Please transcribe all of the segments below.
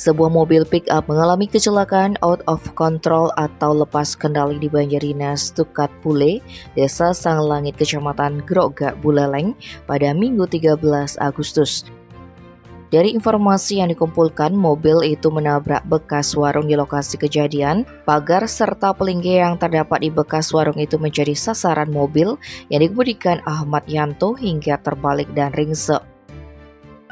sebuah mobil pick-up mengalami kecelakaan out of control atau lepas kendali di Banjardinas Tukat Pule, Desa Sanglangit, Kecamatan Grogak, Buleleng pada Minggu 13 Agustus. Dari informasi yang dikumpulkan, mobil itu menabrak bekas warung di lokasi kejadian. Pagar serta pelinggih yang terdapat di bekas warung itu menjadi sasaran mobil yang dikemudikan Ahmad Yanto hingga terbalik dan ringsek.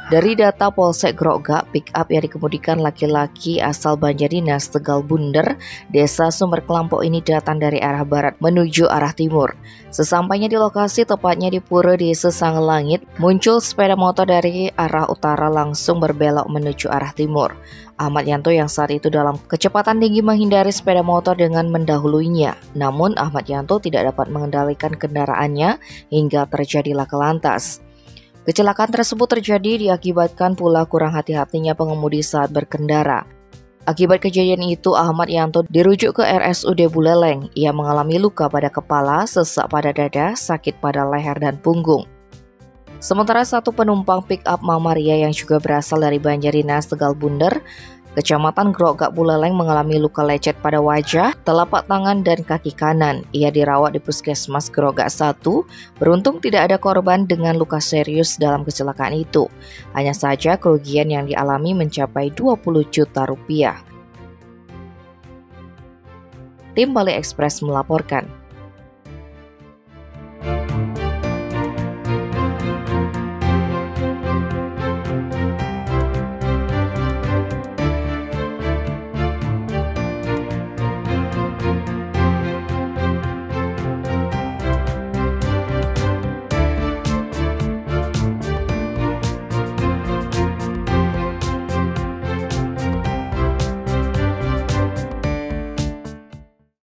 Dari data Polsek Grogak, pick-up yang dikemudikan laki-laki asal Banjardinas, Tegal Bunder, Desa Sumber Kelampok ini datang dari arah barat menuju arah timur. Sesampainya di lokasi, tepatnya di Pura Desa Sanglangit, muncul sepeda motor dari arah utara langsung berbelok menuju arah timur. Ahmad Yanto yang saat itu dalam kecepatan tinggi menghindari sepeda motor dengan mendahuluinya. Namun Ahmad Yanto tidak dapat mengendalikan kendaraannya hingga terjadi laka lantas. Kecelakaan tersebut terjadi diakibatkan pula kurang hati-hatinya pengemudi saat berkendara. Akibat kejadian itu, Ahmad Yanto dirujuk ke RSUD Buleleng. Ia mengalami luka pada kepala, sesak pada dada, sakit pada leher dan punggung. Sementara satu penumpang pick-up Mama Ria yang juga berasal dari Banjardinas Tegal Bunder, Kecamatan Grogak Buleleng mengalami luka lecet pada wajah, telapak tangan dan kaki kanan. Ia dirawat di Puskesmas Grogak 1. Beruntung tidak ada korban dengan luka serius dalam kecelakaan itu. Hanya saja kerugian yang dialami mencapai 20 juta rupiah. Tim Bali Express melaporkan.